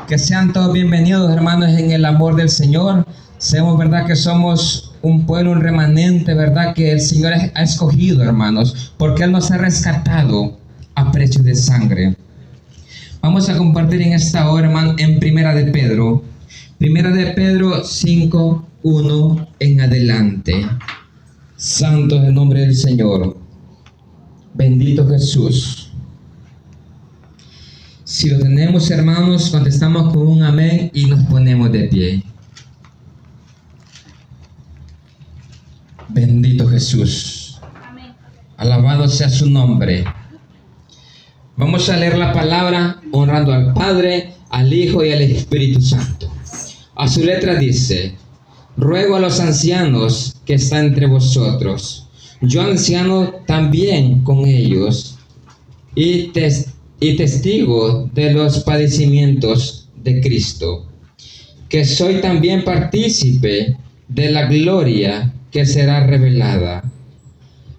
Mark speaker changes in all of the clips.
Speaker 1: Que sean todos bienvenidos, hermanos, en el amor del Señor. Sabemos, ¿verdad?, que somos un pueblo, un remanente, ¿verdad?, que el Señor ha escogido, hermanos, porque Él nos ha rescatado a precio de sangre. Vamos a compartir en esta hora, hermano, en Primera de Pedro 5, 1 en adelante. Santo es el nombre del Señor. Bendito Jesús. Si lo tenemos, hermanos, contestamos con un amén y nos ponemos de pie. Bendito Jesús. Amén. Alabado sea su nombre. Vamos a leer la palabra honrando al Padre, al Hijo y al Espíritu Santo. A su letra dice: ruego a los ancianos que están entre vosotros, yo anciano también con ellos, y testigo de los padecimientos de Cristo, que soy también partícipe de la gloria que será revelada.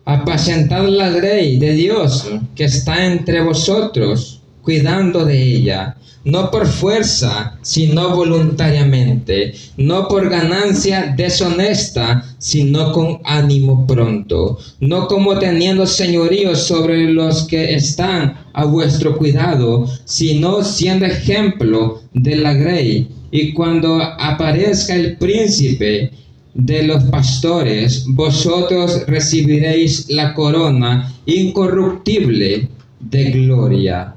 Speaker 1: Apacentad la grey de Dios que está entre vosotros, cuidando de ella, no por fuerza, sino voluntariamente, no por ganancia deshonesta, sino con ánimo pronto, no como teniendo señorío sobre los que están a vuestro cuidado, sino siendo ejemplo de la grey. Y cuando aparezca el príncipe de los pastores, vosotros recibiréis la corona incorruptible de gloria.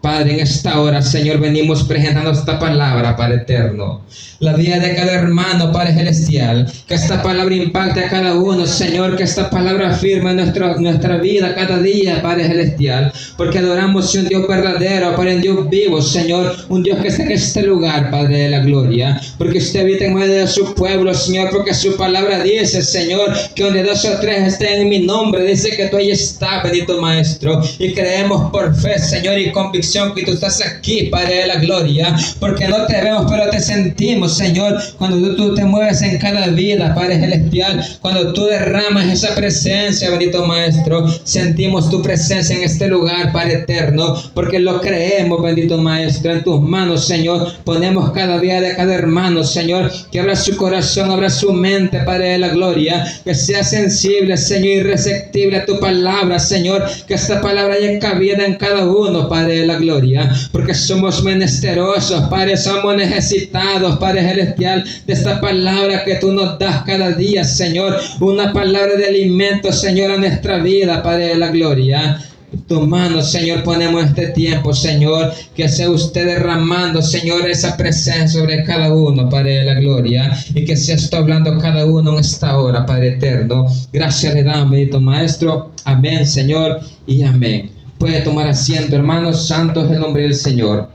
Speaker 1: Padre, en esta hora, Señor, venimos presentando esta palabra, Padre eterno. La vida de cada hermano, Padre celestial. Que esta palabra impacte a cada uno, Señor. Que esta palabra firme nuestra vida cada día, Padre celestial. Porque adoramos a un Dios verdadero, Padre, un Dios vivo, Señor. Un Dios que está en este lugar, Padre de la gloria. Porque usted habita en medio de su pueblo, Señor. Porque su palabra dice, Señor, que donde 2 o 3 estén en mi nombre, dice que tú ahí estás, bendito Maestro. Y creemos por fe, Señor, y convicción que tú estás aquí, Padre de la gloria, porque no te vemos pero te sentimos, Señor, cuando tú te mueves en cada vida, Padre celestial, cuando tú derramas esa presencia, bendito Maestro, sentimos tu presencia en este lugar, Padre eterno, porque lo creemos, bendito Maestro. En tus manos, Señor, ponemos cada vida de cada hermano, Señor, que abra su corazón, abra su mente, Padre de la gloria, que sea sensible, Señor, y receptible a tu palabra, Señor, que esta palabra haya cabida en cada uno, Padre de la gloria, porque somos menesterosos, Padre, somos necesitados, Padre celestial, de esta palabra que tú nos das cada día, Señor, una palabra de alimento, Señor, a nuestra vida, Padre de la gloria. En tus manos, Señor, ponemos este tiempo, Señor, que sea usted derramando, Señor, esa presencia sobre cada uno, Padre de la gloria, y que sea esto hablando cada uno en esta hora, Padre eterno. Gracias le damos, bendito Maestro. Amén, Señor, y amén. Puede tomar asiento, hermanos. Santo es el nombre del Señor.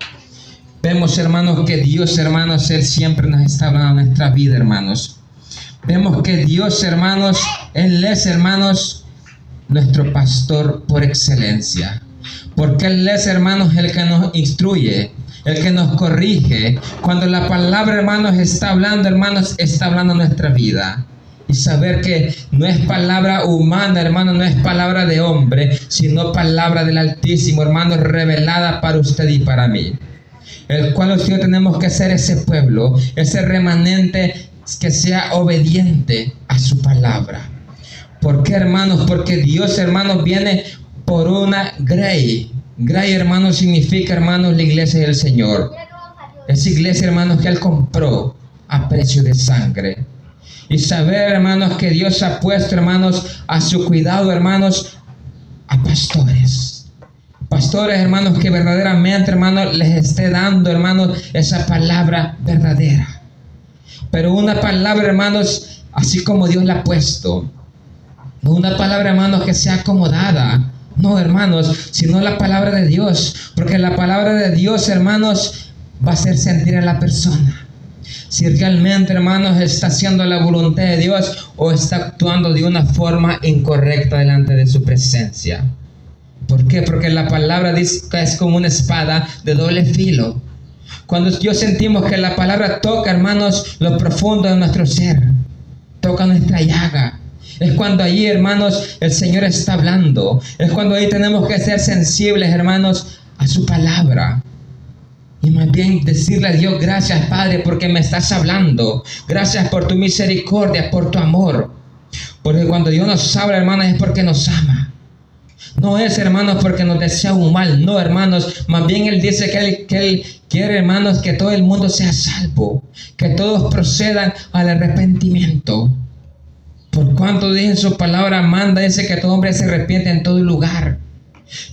Speaker 1: Vemos, hermanos, que Dios, hermanos, Él siempre nos está hablando en nuestra vida, hermanos. Vemos que Dios, hermanos, Él es, hermanos, nuestro pastor por excelencia. Porque Él es, hermanos, el que nos instruye, el que nos corrige. Cuando la palabra, hermanos, está hablando, hermanos, está hablando nuestra vida. Y saber que no es palabra humana, hermano, no es palabra de hombre, sino palabra del Altísimo, hermano, revelada para usted y para mí. El cual nosotros tenemos que ser ese pueblo, ese remanente que sea obediente a su palabra. ¿Por qué, hermanos? Porque Dios, hermanos, viene por una grey. Grey, hermanos, significa, hermanos, la iglesia del Señor. Esa iglesia, hermanos, que Él compró a precio de sangre. Y saber, hermanos, que Dios ha puesto, hermanos, a su cuidado, hermanos, a pastores. Pastores, hermanos, que verdaderamente, hermanos, les esté dando, hermanos, esa palabra verdadera. Pero una palabra, hermanos, así como Dios la ha puesto. No una palabra, hermanos, que sea acomodada. No, hermanos, sino la palabra de Dios. Porque la palabra de Dios, hermanos, va a hacer sentir a la persona si realmente, hermanos, está haciendo la voluntad de Dios o está actuando de una forma incorrecta delante de su presencia. ¿Por qué? Porque la palabra dice que es como una espada de doble filo. Cuando Dios sentimos que la palabra toca, hermanos, lo profundo de nuestro ser, toca nuestra llaga, es cuando allí, hermanos, el Señor está hablando. Es cuando ahí tenemos que ser sensibles, hermanos, a su palabra. Y más bien decirle a Dios, gracias Padre porque me estás hablando. Gracias por tu misericordia, por tu amor. Porque cuando Dios nos habla, hermanos, es porque nos ama. No es, hermanos, porque nos desea un mal. No, hermanos. Más bien Él dice que Él quiere, hermanos, que todo el mundo sea salvo. Que todos procedan al arrepentimiento. Por cuanto dice en su palabra, manda, dice que todo hombre se arrepiente en todo lugar.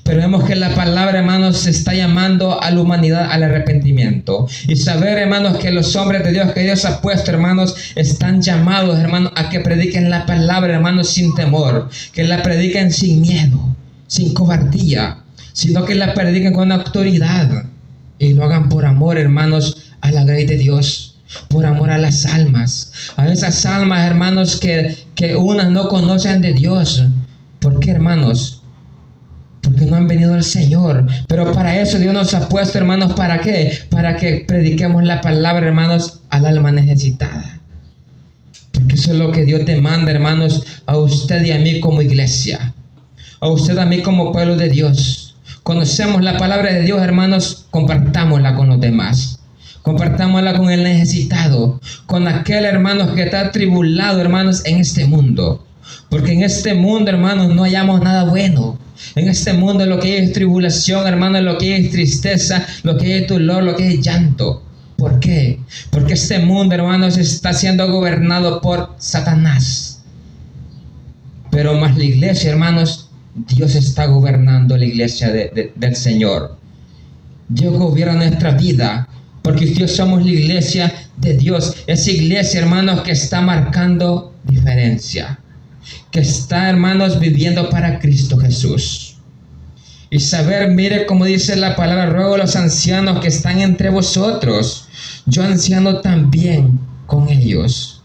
Speaker 1: Pero vemos que la palabra, hermanos, se está llamando a la humanidad al arrepentimiento. Y saber, hermanos, que los hombres de Dios que Dios ha puesto, hermanos, están llamados, hermanos, a que prediquen la palabra, hermanos, sin temor. Que la prediquen sin miedo, sin cobardía, sino que la prediquen con autoridad. Y lo hagan por amor, hermanos, a la grey de Dios. Por amor a las almas. A esas almas, hermanos, que unas no conocen de Dios. ¿Por qué, hermanos? Porque no han venido al Señor. Pero para eso Dios nos ha puesto, hermanos, ¿para qué? Para que prediquemos la palabra, hermanos, al alma necesitada. Porque eso es lo que Dios demanda, hermanos, a usted y a mí como iglesia. A usted y a mí como pueblo de Dios. Conocemos la palabra de Dios, hermanos, compartámosla con los demás. Compartámosla con el necesitado. Con aquel, hermanos, que está atribulado, hermanos, en este mundo. Porque en este mundo, hermanos, no hallamos nada bueno. En este mundo lo que hay es tribulación, hermanos, lo que hay es tristeza, lo que hay es dolor, lo que hay es llanto. ¿Por qué? Porque este mundo, hermanos, está siendo gobernado por Satanás. Pero más la iglesia, hermanos, Dios está gobernando la iglesia del Señor. Dios gobierna nuestra vida, porque Dios somos la iglesia de Dios. Esa iglesia, hermanos, que está marcando diferencia. Que está, hermanos, viviendo para Cristo Jesús. Y saber, mire como dice la palabra, ruego a los ancianos que están entre vosotros, yo anciano también con ellos.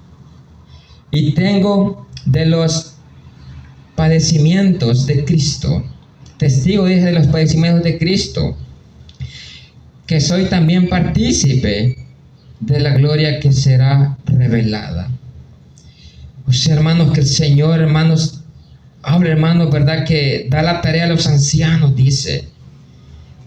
Speaker 1: Y tengo de los padecimientos de Cristo, testigo, dice, de los padecimientos de Cristo, que soy también partícipe de la gloria que será revelada. O sea, hermanos, que el Señor, hermanos, habla, hermanos, ¿verdad? Que da la tarea a los ancianos, dice.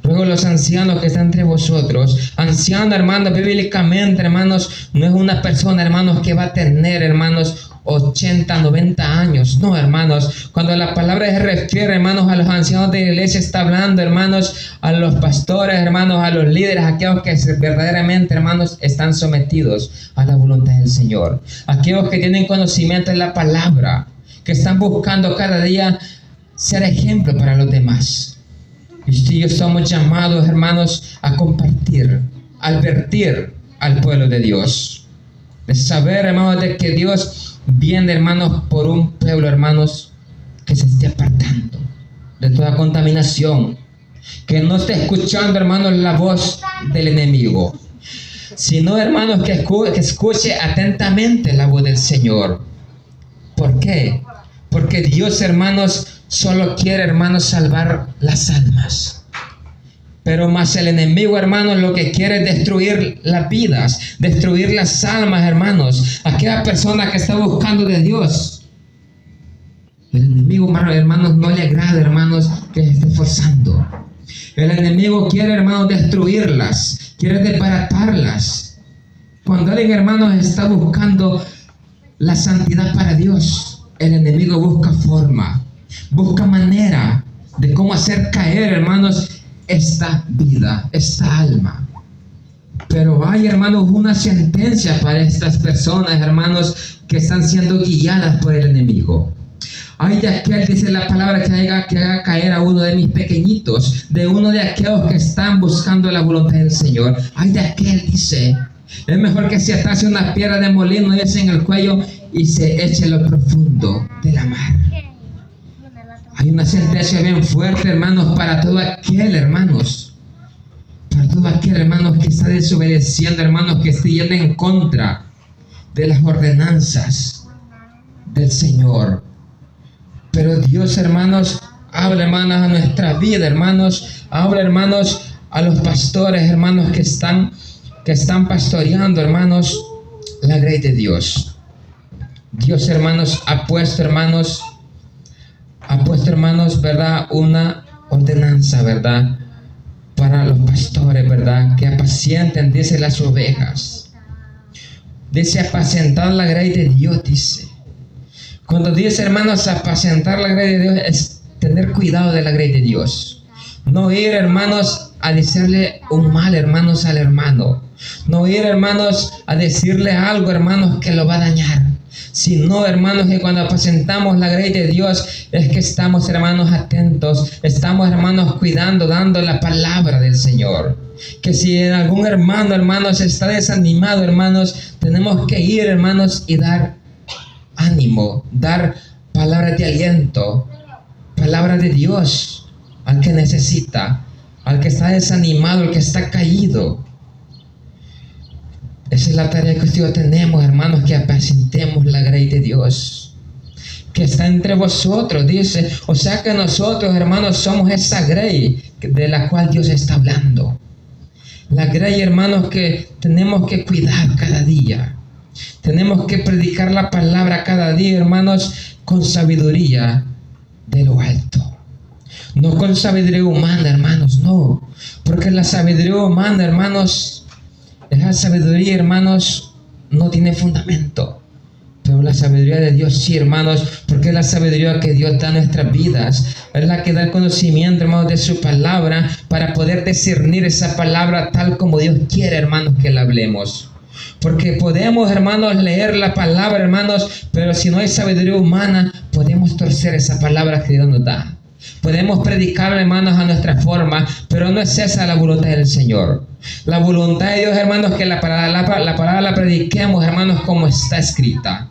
Speaker 1: Luego los ancianos que están entre vosotros. Anciano, hermanos, bíblicamente, hermanos, no es una persona, hermanos, que va a tener, hermanos, 80, 90 años. No, hermanos. Cuando la palabra se refiere, hermanos, a los ancianos de la iglesia, está hablando, hermanos, a los pastores, hermanos, a los líderes, aquellos que verdaderamente, hermanos, están sometidos a la voluntad del Señor. Aquellos que tienen conocimiento de la palabra, que están buscando cada día ser ejemplo para los demás. Y usted y yo somos llamados, hermanos, a compartir, a advertir al pueblo de Dios. De saber, hermanos, de que Dios viene, hermanos, por un pueblo, hermanos, que se esté apartando de toda contaminación, que no esté escuchando, hermanos, la voz del enemigo, sino, hermanos, que escuche atentamente la voz del Señor. ¿Por qué? Porque Dios, hermanos, solo quiere, hermanos, salvar las almas. Pero más el enemigo, hermanos, lo que quiere es destruir las vidas, destruir las almas, hermanos. Aquella persona que está buscando de Dios. El enemigo, hermanos, no le agrada, hermanos, que se esté esforzando. El enemigo quiere, hermanos, destruirlas, quiere desbaratarlas. Cuando alguien, hermanos, está buscando la santidad para Dios, el enemigo busca forma, busca manera de cómo hacer caer, hermanos, esta vida, esta alma. Pero hay, hermanos, una sentencia para estas personas, hermanos, que están siendo guiadas por el enemigo. Hay de aquel, dice la palabra, que haga caer a uno de mis pequeñitos, de uno de aquellos que están buscando la voluntad del Señor. Hay de aquel, dice, es mejor que se atase una piedra de molino en el cuello y se eche en lo profundo de la mar. Hay una sentencia bien fuerte, hermanos, para todo aquel, hermanos, para todo aquel, hermanos, que está desobedeciendo, hermanos, que está yendo en contra de las ordenanzas del Señor. Pero Dios, hermanos, habla, hermanos, a nuestra vida, hermanos, habla, hermanos, a los pastores, hermanos, que están pastoreando, hermanos, la grey de Dios. Dios, hermanos, ha puesto, hermanos, ¿verdad? Una ordenanza, ¿verdad? para los pastores, ¿verdad? Que apacienten, dice, las ovejas. Dice apacentar la grey de Dios, dice. Cuando dice, hermanos, apacentar la grey de Dios, es tener cuidado de la grey de Dios. No ir, hermanos, a decirle un mal, hermanos, al hermano. No ir, hermanos, a decirle algo, hermanos, que lo va a dañar. Sino, hermanos, que cuando apacentamos la grey de Dios, es que estamos, hermanos, atentos. Estamos, hermanos, cuidando, dando la palabra del Señor. Que si algún hermano, hermanos, está desanimado, hermanos, tenemos que ir, hermanos, y dar ánimo, dar palabras de aliento, palabra de Dios al que necesita, al que está desanimado, al que está caído. Esa es la tarea que ustedes tenemos, hermanos, que apacentemos la grey de Dios que está entre vosotros, dice. O sea que nosotros, hermanos, somos esa grey de la cual Dios está hablando. La grey, hermanos, que tenemos que cuidar cada día. Tenemos que predicar la palabra cada día, hermanos, con sabiduría de lo alto. No con sabiduría humana, hermanos, no. Porque la sabiduría humana, hermanos, esa sabiduría, hermanos, no tiene fundamento. Pero la sabiduría de Dios sí, hermanos, porque es la sabiduría que Dios da a nuestras vidas. Es la que da el conocimiento, hermanos, de su palabra para poder discernir esa palabra tal como Dios quiere, hermanos, que la hablemos. Porque podemos, hermanos, leer la palabra, hermanos, pero si no hay sabiduría humana, podemos torcer esa palabra que Dios nos da. Podemos predicar, hermanos, a nuestra forma, pero no es esa la voluntad del Señor. La voluntad de Dios, hermanos, que la palabra la prediquemos, hermanos, como está escrita.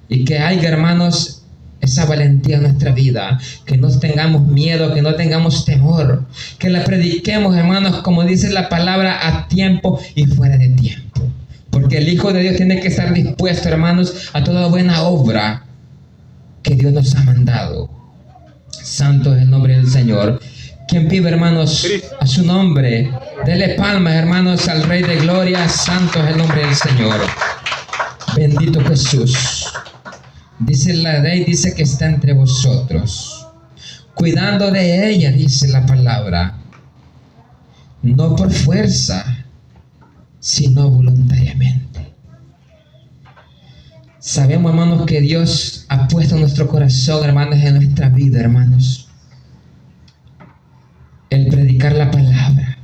Speaker 1: Y que haya, hermanos, esa valentía en nuestra vida, que no tengamos miedo, que no tengamos temor, que la prediquemos, hermanos, como dice la palabra, a tiempo y fuera de tiempo. Porque el Hijo de Dios tiene que estar dispuesto, hermanos, a toda buena obra que Dios nos ha mandado. Santo es el nombre del Señor. Quien vive, hermanos, a su nombre, dele palmas, hermanos, al Rey de Gloria. Santo es el nombre del Señor. Bendito Jesús. Dice la ley, dice que está entre vosotros, cuidando de ella, dice la palabra, no por fuerza, sino voluntariamente. Sabemos, hermanos, que Dios ha puesto en nuestro corazón, hermanos, en nuestra vida, hermanos, el predicar la palabra,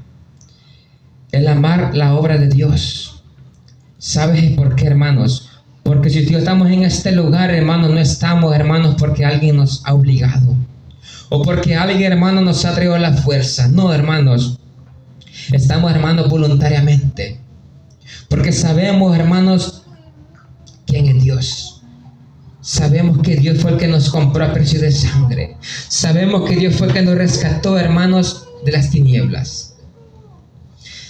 Speaker 1: el amar la obra de Dios. ¿Sabes por qué, hermanos? Porque si estamos en este lugar, hermanos, no estamos, hermanos, porque alguien nos ha obligado. O porque alguien, hermanos, nos ha traído la fuerza. No, hermanos. Estamos, hermanos, voluntariamente. Porque sabemos, hermanos, quién es Dios. Sabemos que Dios fue el que nos compró a precio de sangre. Sabemos que Dios fue el que nos rescató, hermanos, de las tinieblas.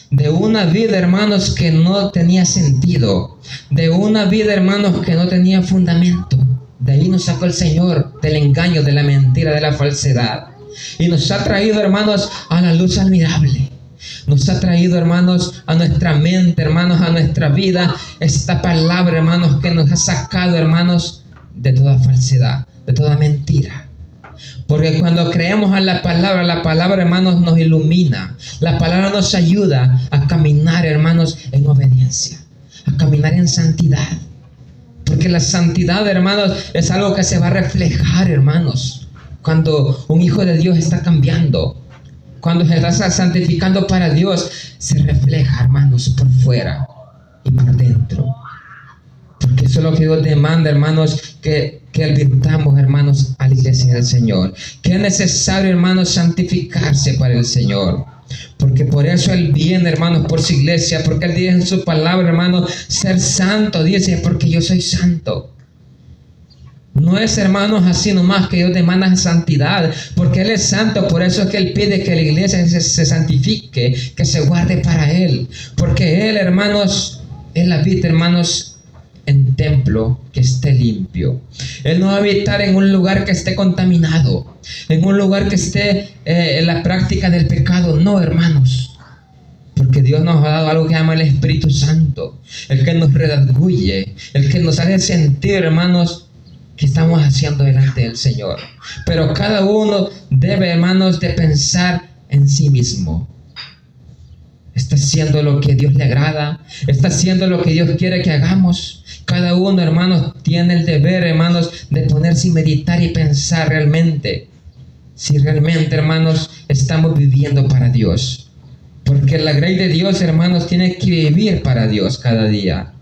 Speaker 1: De una vida, hermanos, que no tenía sentido. De una vida, hermanos, que no tenía fundamento. De ahí nos sacó el Señor, del engaño, de la mentira, de la falsedad. Y nos ha traído, hermanos, a la luz admirable. Nos ha traído, hermanos, a nuestra mente, hermanos, a nuestra vida, esta palabra, hermanos, que nos ha sacado, hermanos, de toda falsedad, de toda mentira. Porque cuando creemos en la palabra, hermanos, nos ilumina. La palabra nos ayuda a caminar, hermanos, en obediencia, a caminar en santidad. Porque la santidad, hermanos, es algo que se va a reflejar, hermanos, cuando un hijo de Dios está cambiando. Cuando se está santificando para Dios, se refleja, hermanos, por fuera y por dentro. Porque eso es lo que Dios demanda, hermanos, que advirtamos, hermanos, a la iglesia del Señor. Que es necesario, hermanos, santificarse para el Señor. Porque por eso Él viene, hermanos, por su iglesia. Porque Él dice en su palabra, hermanos, ser santo. Dice, porque yo soy santo. No es, hermanos, así nomás que Dios demanda santidad. Porque Él es santo, por eso es que Él pide que la iglesia se santifique, que se guarde para Él. Porque Él, hermanos, Él habita, hermanos, en templo que esté limpio. Él no va a habitar en un lugar que esté contaminado, en un lugar que esté en la práctica del pecado. No, hermanos, porque Dios nos ha dado algo que llama el Espíritu Santo, el que nos redarguye, el que nos hace sentir, hermanos, que estamos haciendo delante del Señor. Pero cada uno debe, hermanos, de pensar en sí mismo. ¿Está haciendo lo que a Dios le agrada? ¿Está haciendo lo que Dios quiere que hagamos? Cada uno, hermanos, tiene el deber, hermanos, de ponerse y meditar y pensar realmente si realmente, hermanos, estamos viviendo para Dios. Porque la gracia de Dios, hermanos, tiene que vivir para Dios cada día.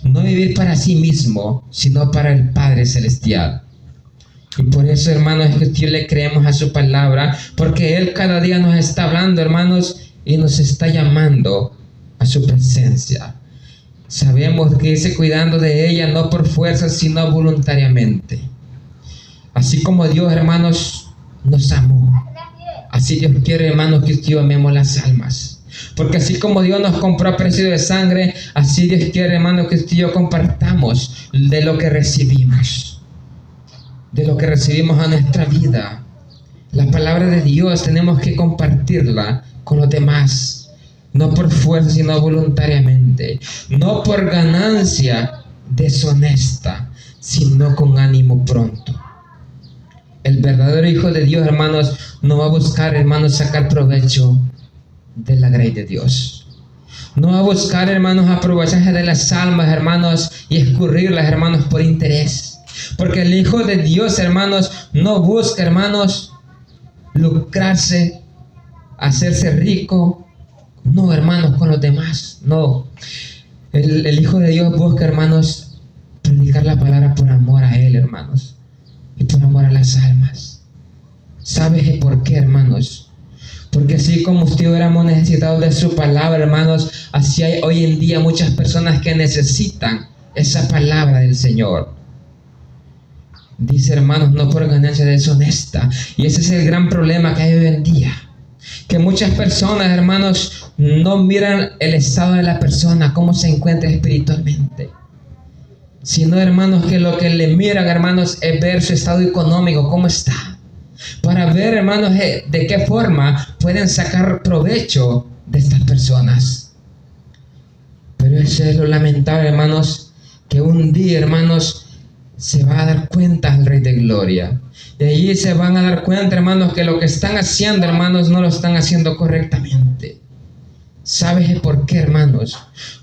Speaker 1: No vivir para sí mismo, sino para el Padre Celestial. Y por eso, hermanos, es que le creemos a su palabra, porque Él cada día nos está hablando, hermanos, y nos está llamando a su presencia. Sabemos que dice cuidando de ella, no por fuerza, sino voluntariamente. Así como Dios, hermanos, nos amó. Así Dios quiere, hermanos, que usted y yo amemos las almas. Porque así como Dios nos compró a precio de sangre, así Dios quiere, hermanos, que usted y yo compartamos de lo que recibimos. De lo que recibimos a nuestra vida. La palabra de Dios tenemos que compartirla con los demás. No por fuerza, sino voluntariamente. No por ganancia deshonesta, sino con ánimo pronto. El verdadero Hijo de Dios, hermanos, no va a buscar, hermanos, sacar provecho de la gracia de Dios. No va a buscar, hermanos, aprovecharse de las almas, hermanos, y escurrirlas, hermanos, por interés. Porque el Hijo de Dios, hermanos, no busca, hermanos, lucrarse, hacerse rico. No, hermanos, con los demás. No. El Hijo de Dios busca, hermanos, predicar la palabra por amor a Él, hermanos. Y por amor a las almas. ¿Sabes por qué, hermanos? Porque así como usted éramos necesitados de su palabra, hermanos, así hay hoy en día muchas personas que necesitan esa palabra del Señor. Dice, hermanos, no por ganancia deshonesta. Y ese es el gran problema que hay hoy en día. Que muchas personas, hermanos, no miran el estado de la persona, cómo se encuentra espiritualmente. Sino, hermanos, que lo que le miran, hermanos, es ver su estado económico, cómo está. Para ver, hermanos, de qué forma pueden sacar provecho de estas personas. Pero eso es lo lamentable, hermanos, que un día, hermanos, se va a dar cuenta el Rey de Gloria. De allí se van a dar cuenta, hermanos, que lo que están haciendo, hermanos, no lo están haciendo correctamente. ¿Sabes por qué, hermanos?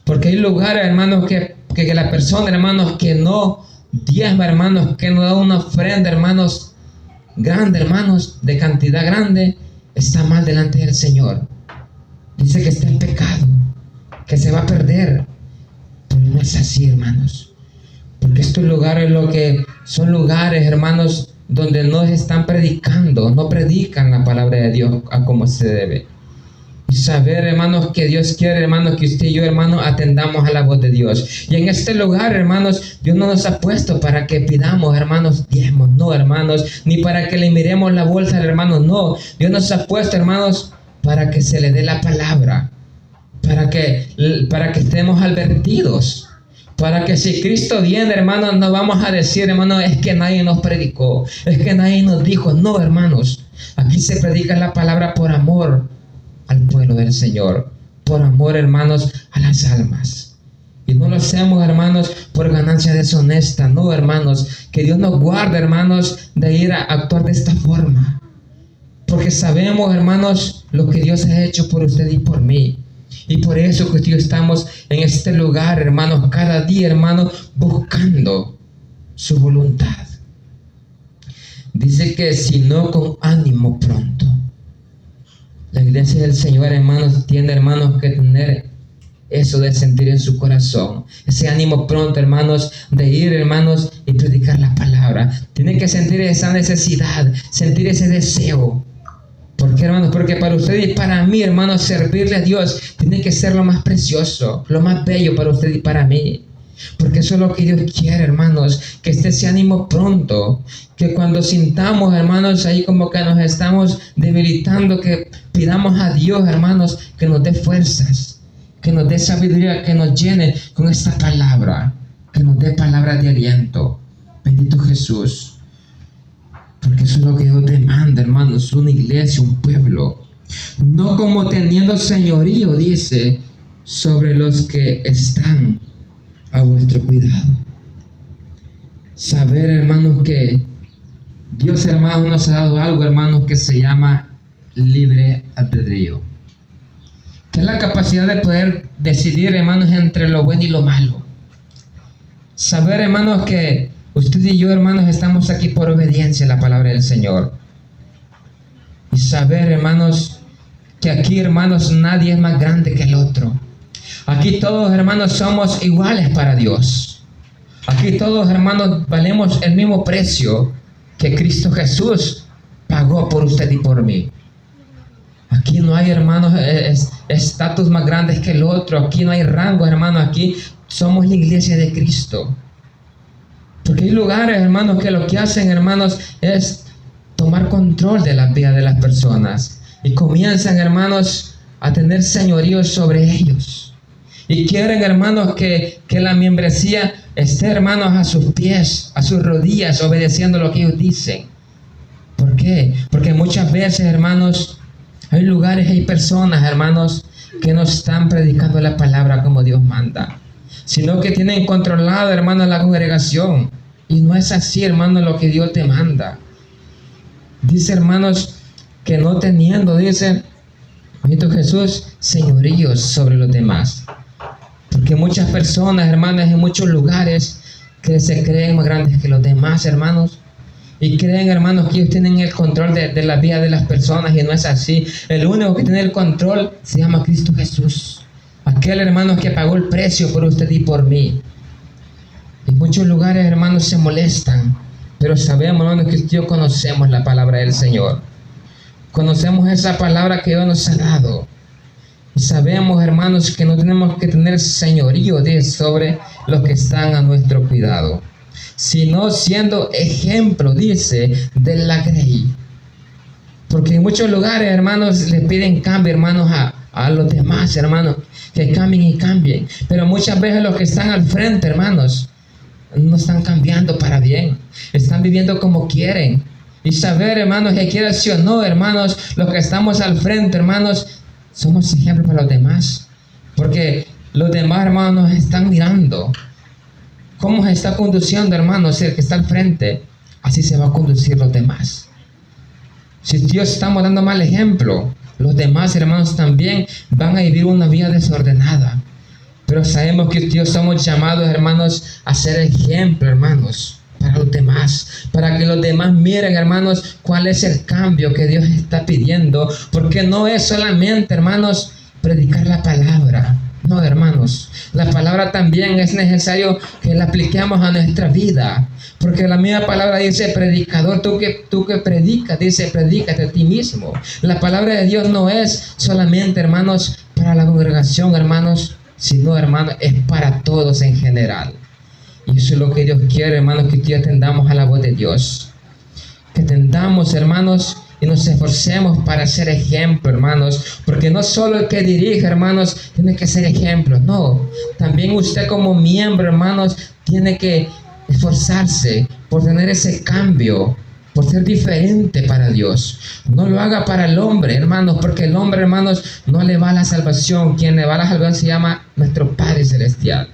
Speaker 1: Porque hay lugares, hermanos, que la persona, hermanos, que no diezma, hermanos, que no da una ofrenda, hermanos, grande, hermanos, de cantidad grande, está mal delante del Señor. Dice que está en pecado, que se va a perder. Pero no es así, hermanos. Porque estos lugares son lugares, hermanos, donde no están predicando, no predican la palabra de Dios a como se debe. Y saber, hermanos, que Dios quiere, hermanos, que usted y yo, hermanos, atendamos a la voz de Dios. Y en este lugar, hermanos, Dios no nos ha puesto para que pidamos, hermanos, diezmos, no, hermanos, ni para que le miremos la bolsa al hermano, no. Dios nos ha puesto, hermanos, para que se le dé la palabra, para que estemos advertidos. Para que si Cristo viene, hermanos, no vamos a decir, hermanos, es que nadie nos predicó, es que nadie nos dijo. No, hermanos, aquí se predica la palabra por amor al pueblo del Señor, por amor, hermanos, a las almas. Y no lo hacemos, hermanos, por ganancia deshonesta. No, hermanos, que Dios nos guarde, hermanos, de ir a actuar de esta forma. Porque sabemos, hermanos, lo que Dios ha hecho por usted y por mí. Y por eso que Dios estamos en este lugar, hermanos, cada día, hermanos, buscando su voluntad. Dice que si no, con ánimo pronto. La iglesia del Señor, hermanos, tiene, hermanos, que tener eso de sentir en su corazón. Ese ánimo pronto, hermanos, de ir, hermanos, y predicar la palabra. Tiene que sentir esa necesidad, sentir ese deseo. ¿Por qué, hermanos? Porque para usted y para mí, hermanos, servirle a Dios tiene que ser lo más precioso, lo más bello para usted y para mí. Porque eso es lo que Dios quiere, hermanos, que esté ese ánimo pronto, que cuando sintamos, hermanos, ahí como que nos estamos debilitando, que pidamos a Dios, hermanos, que nos dé fuerzas, que nos dé sabiduría, que nos llene con esta palabra, que nos dé palabras de aliento. Bendito Jesús. Porque eso es lo que Dios demanda, hermanos, una iglesia, un pueblo. No como teniendo señorío, dice, sobre los que están a vuestro cuidado. Saber, hermanos, que Dios, hermanos, nos ha dado algo, hermanos, que se llama libre albedrío. que es la capacidad de poder decidir, hermanos, entre lo bueno y lo malo. Saber, hermanos, que usted y yo, hermanos, estamos aquí por obediencia a la palabra del Señor. Y saber, hermanos, que aquí, hermanos, nadie es más grande que el otro. Aquí todos, hermanos, somos iguales para Dios. Aquí todos, hermanos, valemos el mismo precio que Cristo Jesús pagó por usted y por mí. Aquí no hay, hermanos, estatus más grandes que el otro. Aquí no hay rango, hermanos. Aquí somos la iglesia de Cristo. Porque hay lugares, hermanos, que lo que hacen, hermanos, es tomar control de la vida de las personas. Y comienzan, hermanos, a tener señorío sobre ellos. Y quieren, hermanos, que la membresía esté, hermanos, a sus pies, a sus rodillas, obedeciendo lo que ellos dicen. ¿Por qué? Porque muchas veces, hermanos, hay lugares, hay personas, hermanos, que no están predicando la palabra como Dios manda, sino que tienen controlado, hermanos, la congregación. Y no es así, hermanos, lo que Dios te manda. Dice, hermanos, que no teniendo, dice Jesús, señoríos sobre los demás. Porque muchas personas, hermanos, en muchos lugares que se creen más grandes que los demás, hermanos. Y creen, hermanos, que ellos tienen el control de la vida de las personas, y no es así. El único que tiene el control se llama Cristo Jesús. Aquel, hermanos, que pagó el precio por usted y por mí. En muchos lugares, hermanos, se molestan, pero sabemos, hermanos, que Dios conocemos la palabra del Señor. Conocemos esa palabra que Dios nos ha dado. Y sabemos, hermanos, que no tenemos que tener señorío sobre los que están a nuestro cuidado, sino siendo ejemplo, dice, de la grey. Porque en muchos lugares, hermanos, le piden cambio, hermanos, a los demás, hermanos, que cambien y cambien. Pero muchas veces los que están al frente, hermanos, no están cambiando para bien. Están viviendo como quieren. Y saber, hermanos, que quiera sí o no, hermanos, los que estamos al frente, hermanos, somos ejemplo para los demás. Porque los demás, hermanos, nos están mirando. ¿Cómo se está conduciendo, hermanos? El que está al frente, así se va a conducir los demás. Si Dios estamos dando mal ejemplo, los demás, hermanos, también van a vivir una vida desordenada. Pero sabemos que Dios somos llamados, hermanos, a ser ejemplo, hermanos, para los demás, para que los demás miren, hermanos, cuál es el cambio que Dios está pidiendo. Porque no es solamente, hermanos, predicar la palabra. No, hermanos, la palabra también es necesario que la apliquemos a nuestra vida. Porque la misma palabra dice, predicador, tú que predicas, dice, predícate a ti mismo. La palabra de Dios no es solamente, hermanos, para la congregación, hermanos, sino, hermanos, es para todos en general. Y eso es lo que Dios quiere, hermanos, que atendamos a la voz de Dios. Que atendamos, hermanos, y nos esforcemos para ser ejemplo, hermanos. Porque no solo el que dirige, hermanos, tiene que ser ejemplo. No, también usted como miembro, hermanos, tiene que esforzarse por tener ese cambio, por ser diferente para Dios. No lo haga para el hombre, hermanos, porque el hombre, hermanos, no le va a la salvación. Quien le va a la salvación se llama nuestro Padre Celestial.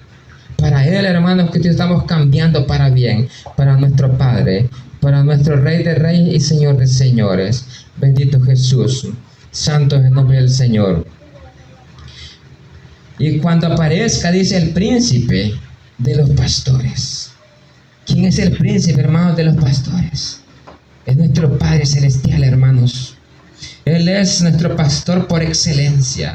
Speaker 1: Para Él, hermanos, que estamos cambiando para bien, para nuestro Padre, para nuestro Rey de Reyes y Señor de Señores. Bendito Jesús, santo es el nombre del Señor. Y cuando aparezca, dice, el príncipe de los pastores. ¿Quién es el príncipe, hermanos, de los pastores? Es nuestro Padre Celestial, hermanos. Él es nuestro pastor por excelencia.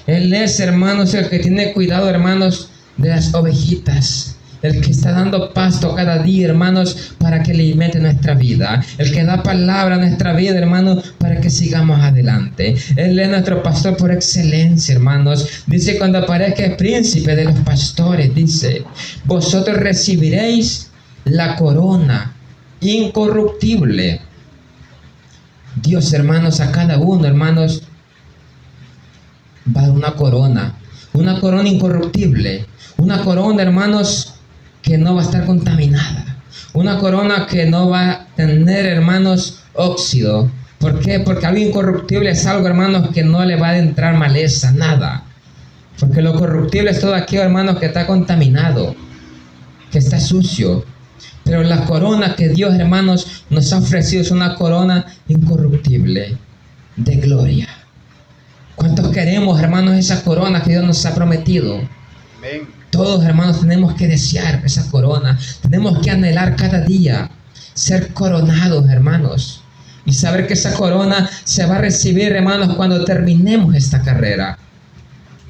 Speaker 1: Él es, hermanos, el que tiene cuidado, hermanos, de las ovejitas. El que está dando pasto cada día, hermanos, para que alimente nuestra vida. El que da palabra a nuestra vida, hermanos, para que sigamos adelante. Él es nuestro pastor por excelencia, hermanos. Dice, cuando aparezca el príncipe de los pastores, dice, vosotros recibiréis la corona incorruptible. Dios, hermanos, a cada uno, hermanos, va a dar una corona incorruptible, una corona, hermanos, que no va a estar contaminada, una corona que no va a tener, hermanos, óxido. ¿Por qué? Porque algo incorruptible es algo, hermanos, que no le va a entrar maleza, nada. Porque lo corruptible es todo aquello, hermanos, que está contaminado, que está sucio. Pero la corona que Dios, hermanos, nos ha ofrecido es una corona incorruptible de gloria. ¿Cuántos queremos, hermanos, esa corona que Dios nos ha prometido.
Speaker 2: Amén.
Speaker 1: Todos, hermanos, tenemos que desear esa corona. Tenemos que anhelar cada día ser coronados, hermanos. Y saber que esa corona se va a recibir, hermanos, cuando terminemos esta carrera.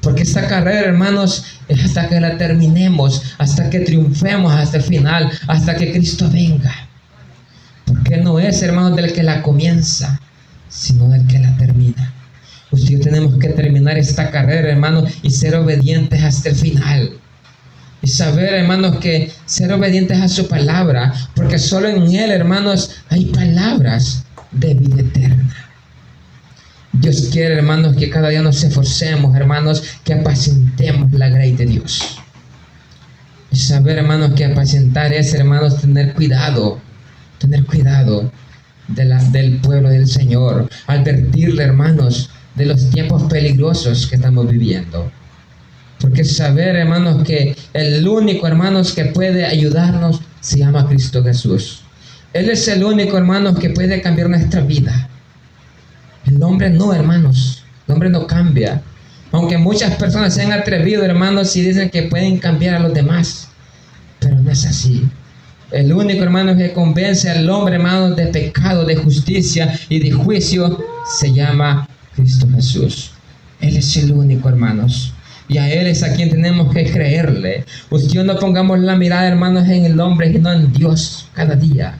Speaker 1: Porque esta carrera, hermanos, es hasta que la terminemos, hasta que triunfemos hasta el final, hasta que Cristo venga. Porque no es, hermanos, del que la comienza, sino del que la termina. Usted y yo tenemos que terminar esta carrera, hermanos, y ser obedientes hasta el final. Y saber, hermanos, que ser obedientes a su palabra, porque solo en Él, hermanos, hay palabras de vida eterna. Dios quiere, hermanos, que cada día nos esforcemos, hermanos, que apacentemos la grey de Dios. Y saber, hermanos, que apacentar es, hermanos, tener cuidado del pueblo del Señor, advertirle, hermanos, de los tiempos peligrosos que estamos viviendo. Porque saber, hermanos, que el único, hermanos, que puede ayudarnos se llama Cristo Jesús. Él es el único, hermanos, que puede cambiar nuestra vida. El hombre no, hermanos. El hombre no cambia. Aunque muchas personas se han atrevido, hermanos, y dicen que pueden cambiar a los demás. Pero no es así. El único, hermanos, que convence al hombre, hermanos, de pecado, de justicia y de juicio, se llama Cristo Jesús. Él es el único, hermanos. Y a Él es a quien tenemos que creerle. Usted no pongamos la mirada, hermanos, en el hombre, sino en Dios cada día.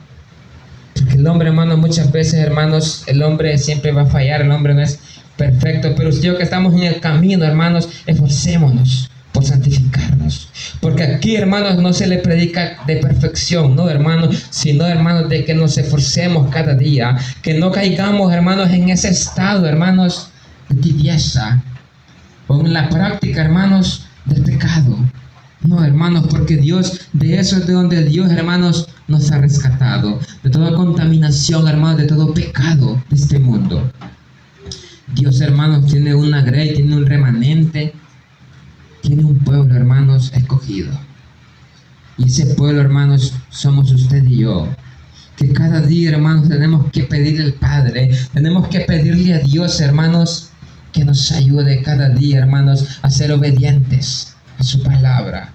Speaker 1: Porque el hombre, hermanos, muchas veces, hermanos, el hombre siempre va a fallar. El hombre no es perfecto. Pero usted y yo que estamos en el camino, hermanos, esforcémonos por santificarnos. Porque aquí, hermanos, no se le predica de perfección, no, hermanos, sino, hermanos, de que nos esforcemos cada día. Que no caigamos, hermanos, en ese estado, hermanos, de tibieza. O en la práctica, hermanos, del pecado. No, hermanos, porque Dios, de eso es de donde Dios, hermanos, nos ha rescatado. De toda contaminación, hermanos, de todo pecado de este mundo. Dios, hermanos, tiene una grey, tiene un remanente, tiene un pueblo, hermanos, escogido. Y ese pueblo, hermanos, somos usted y yo. Que cada día, hermanos, tenemos que pedirle al Padre, tenemos que pedirle a Dios, hermanos, que nos ayude cada día, hermanos, a ser obedientes a su palabra.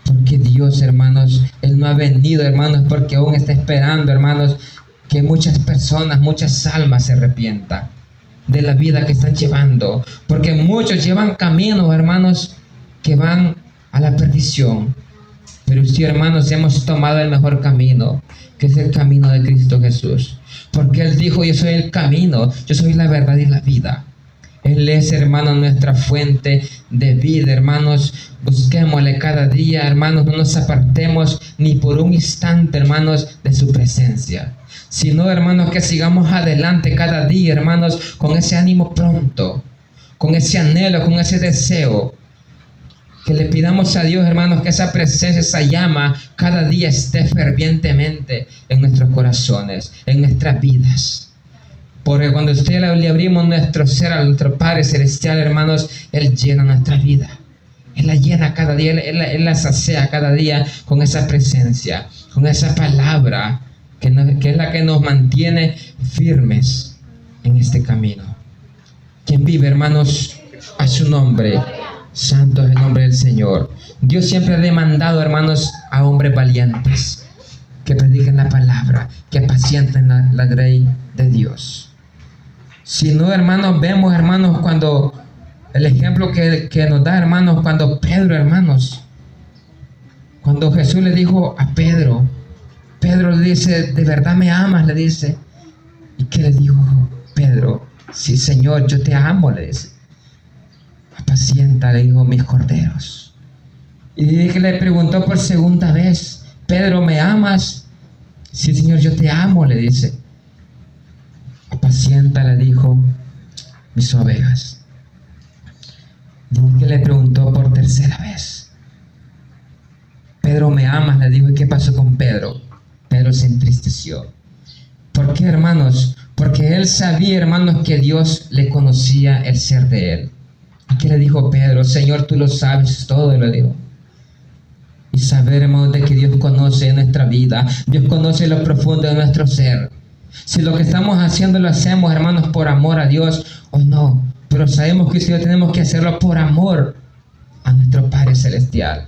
Speaker 1: Porque Dios, hermanos, Él no ha venido, hermanos, porque aún está esperando, hermanos, que muchas personas, muchas almas se arrepientan de la vida que están llevando. Porque muchos llevan caminos, hermanos, que van a la perdición. Pero usted, hermanos, hemos tomado el mejor camino, que es el camino de Cristo Jesús. Porque Él dijo, yo soy el camino, yo soy la verdad y la vida. Él es, hermanos, nuestra fuente de vida, hermanos. Busquémosle cada día, hermanos. No nos apartemos ni por un instante, hermanos, de su presencia. Sino, hermanos, que sigamos adelante cada día, hermanos, con ese ánimo pronto, con ese anhelo, con ese deseo. Que le pidamos a Dios, hermanos, que esa presencia, esa llama, cada día esté fervientemente en nuestros corazones, en nuestras vidas. Porque cuando usted le abrimos nuestro ser a nuestro Padre Celestial, hermanos, Él llena nuestra vida. Él la llena cada día, Él la sacía cada día con esa presencia, con esa palabra que es la que nos mantiene firmes en este camino. Quien vive, hermanos, a su nombre, santo es el nombre del Señor. Dios siempre ha demandado, hermanos, a hombres valientes que prediquen la palabra, que apacienten la grey de Dios. Si no, hermanos, vemos, hermanos, cuando el ejemplo que nos da, hermanos, cuando Pedro, hermanos, cuando Jesús le dijo a Pedro, Pedro le dice, ¿de verdad me amas? Le dice. ¿Y qué le dijo Pedro? Sí, Señor, yo te amo, le dice. Apacienta, le dijo, mis corderos. Y le preguntó por segunda vez, Pedro, ¿me amas? Sí, Señor, yo te amo, le dice. Apacienta, le dijo, mis ovejas. Y que le preguntó por tercera vez, Pedro, ¿me amas? Le dijo. ¿Y qué pasó con Pedro? Pedro se entristeció. ¿Por qué, hermanos? Porque él sabía, hermanos, que Dios le conocía el ser de él. ¿Y qué le dijo Pedro? Señor, tú lo sabes todo, le dijo. Y saber, hermanos, de que Dios conoce nuestra vida, Dios conoce lo profundo de nuestro ser. Si lo que estamos haciendo lo hacemos, hermanos, por amor a Dios o no, pero sabemos que eso tenemos que hacerlo por amor a nuestro Padre Celestial.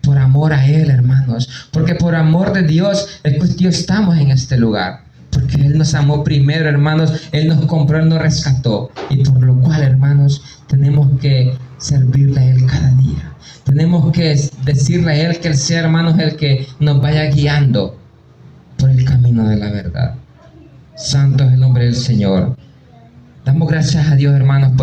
Speaker 1: Por amor a Él, hermanos. Porque por amor de Dios es que Dios estamos en este lugar. Porque Él nos amó primero, hermanos. Él nos compró, Él nos rescató. Y por lo cual, hermanos, tenemos que servirle a Él cada día. Tenemos que decirle a Él que Él sea, hermanos, el que nos vaya guiando por el camino de la verdad. Santo es el nombre del Señor. Damos gracias a Dios, hermanos.